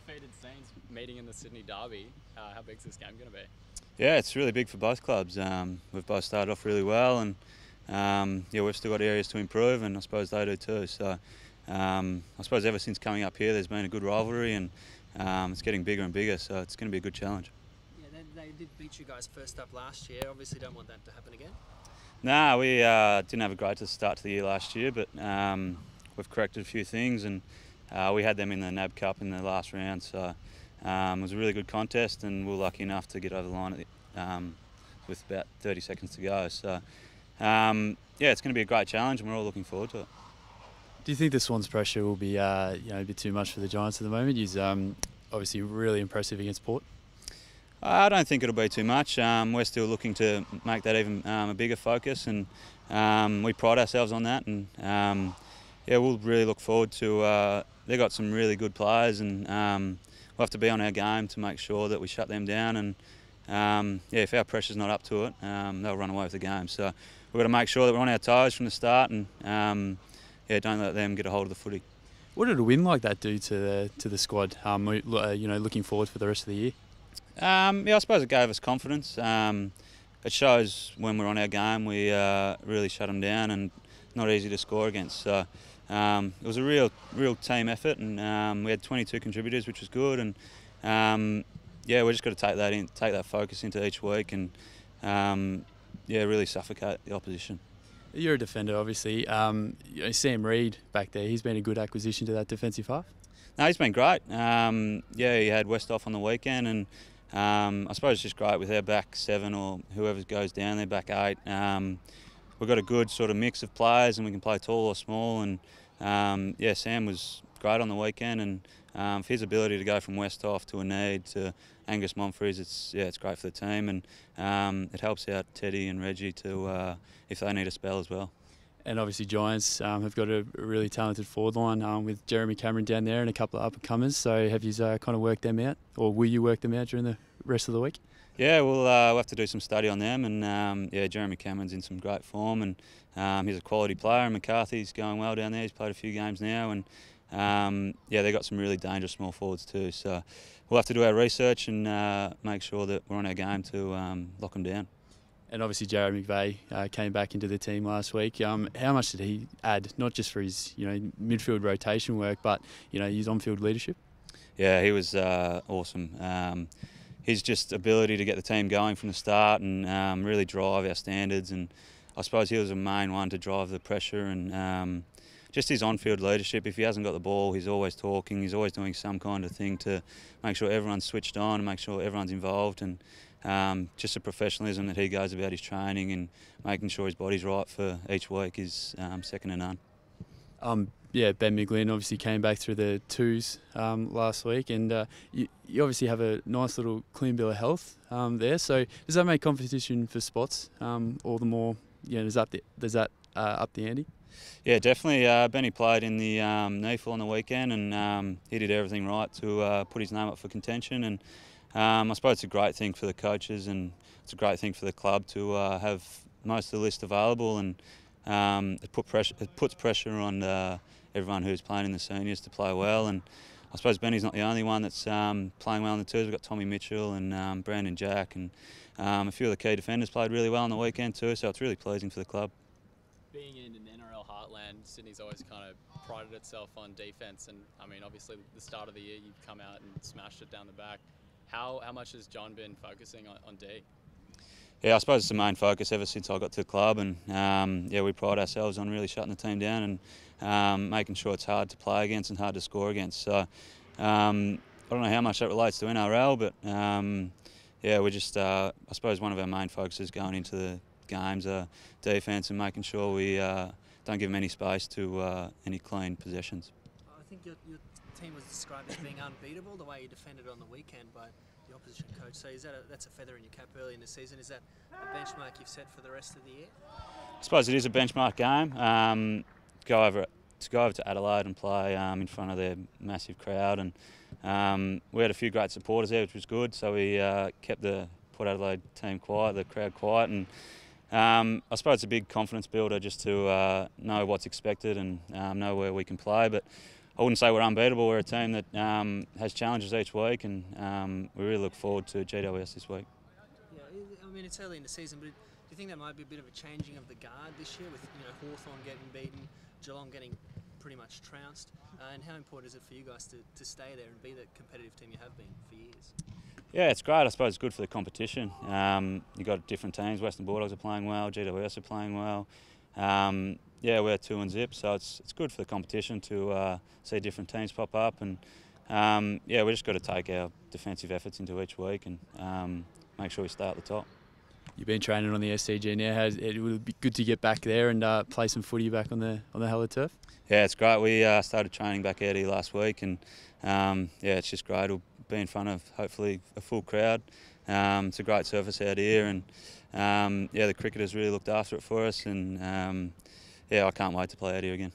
undefeated scenes meeting in the Sydney derby. How big's this game going to be? Yeah, it's really big for both clubs. We've both started off really well, and yeah, we've still got areas to improve, and I suppose they do too. So I suppose ever since coming up here, there's been a good rivalry, and it's getting bigger and bigger. So it's going to be a good challenge. Yeah, they did beat you guys first up last year. Obviously, don't want that to happen again. Nah, we didn't have a great start to the year last year, but we've corrected a few things, and we had them in the NAB Cup in the last round. So it was a really good contest, and we were lucky enough to get over the line at with about 30 seconds to go. So yeah, it's going to be a great challenge, and we're all looking forward to it. Do you think the Swans' pressure will be a bit too much for the Giants at the moment? He's obviously really impressive against Port. I don't think it'll be too much. We're still looking to make that even a bigger focus, and we pride ourselves on that. And yeah, we'll really look forward to. They've got some really good players, and we'll have to be on our game to make sure that we shut them down. And yeah, if our pressure's not up to it, they'll run away with the game. So we've got to make sure that we're on our toes from the start, and yeah, don't let them get a hold of the footy. What did a win like that do to the squad? Looking forward for the rest of the year. Yeah, I suppose it gave us confidence. It shows when we're on our game, we really shut them down, and not easy to score against. So it was a real team effort, and we had 22 contributors, which was good. And yeah, we just got to take that focus into each week, and yeah, really suffocate the opposition. You're a defender, obviously. Sam Reid back there, he's been a good acquisition to that defensive half. No, he's been great. Yeah, he had West off on the weekend, and I suppose it's just great with our back seven or whoever goes down there, back eight. We've got a good sort of mix of players, and we can play tall or small. And yeah, Sam was great on the weekend, and for his ability to go from Westhoff to Reid to Angus Monfries, it's great for the team, and it helps out Teddy and Reggie to if they need a spell as well. And obviously Giants have got a really talented forward line with Jeremy Cameron down there and a couple of up-and-comers. So have you kind of worked them out, or will you work them out during the rest of the week? Yeah, we'll have to do some study on them. And yeah, Jeremy Cameron's in some great form, and he's a quality player. And McCarthy's going well down there. He's played a few games now, and yeah, they've got some really dangerous small forwards too. So we'll have to do our research and make sure that we're on our game to lock them down. And obviously Jared McVeigh came back into the team last week. How much did he add, not just for his midfield rotation work, but his on-field leadership? Yeah, he was awesome. His just ability to get the team going from the start and really drive our standards, and I suppose he was the main one to drive the pressure, and just his on-field leadership. If he hasn't got the ball, he's always talking, he's always doing some kind of thing to make sure everyone's switched on and make sure everyone's involved, and just the professionalism that he goes about his training and making sure his body's right for each week is second to none. Yeah, Ben McGlynn obviously came back through the twos last week, and you obviously have a nice little clean bill of health there. So does that make competition for spots all the more? Does that up the ante? Yeah, definitely. Benny played in the NEAFL on the weekend, and he did everything right to put his name up for contention. And I suppose it's a great thing for the coaches, and it's a great thing for the club to have most of the list available, and it puts pressure on everyone who's playing in the seniors to play well. And I suppose Benny's not the only one that's playing well in the twos. We've got Tommy Mitchell and Brandon Jack, and a few of the key defenders played really well on the weekend too, so it's really pleasing for the club. Being in an NRL heartland, Sydney's always kind of prided itself on defence, and I mean, obviously the start of the year you've come out and smashed it down the back. How much has John been focusing on D? Yeah, I suppose it's the main focus ever since I got to the club, and yeah, we pride ourselves on really shutting the team down and making sure it's hard to play against and hard to score against. So I don't know how much that relates to NRL, but yeah, we're just I suppose one of our main focuses going into the games are defence and making sure we don't give them any space to any clean possessions. I think your team was described as being unbeatable the way you defended on the weekend by the opposition coach. So that's a feather in your cap early in the season. Is that a benchmark you've set for the rest of the year? I suppose it is a benchmark game. Go over to Adelaide and play in front of their massive crowd, and we had a few great supporters there, which was good. So we kept the Port Adelaide team quiet, the crowd quiet, and I suppose it's a big confidence builder just to know what's expected and know where we can play. But I wouldn't say we're unbeatable. We're a team that has challenges each week, and we really look forward to GWS this week. Yeah, I mean it's early in the season, but do you think that might be a bit of a changing of the guard this year, with Hawthorn getting beaten, Geelong getting pretty much trounced, and how important is it for you guys to stay there and be the competitive team you have been for years? Yeah, it's great. I suppose it's good for the competition. You've got different teams. Western Bulldogs are playing well. GWS are playing well. Yeah, we're 2-0, so it's good for the competition to see different teams pop up. And yeah, we just got to take our defensive efforts into each week and make sure we stay at the top. You've been training on the SCG now. It would be good to get back there and play some footy back on the Hello Turf. Yeah, it's great. We started training back out here last week, and yeah, it's just great. We'll be in front of hopefully a full crowd. It's a great surface out here, and yeah, the cricketers really looked after it for us, and yeah, I can't wait to play out here again.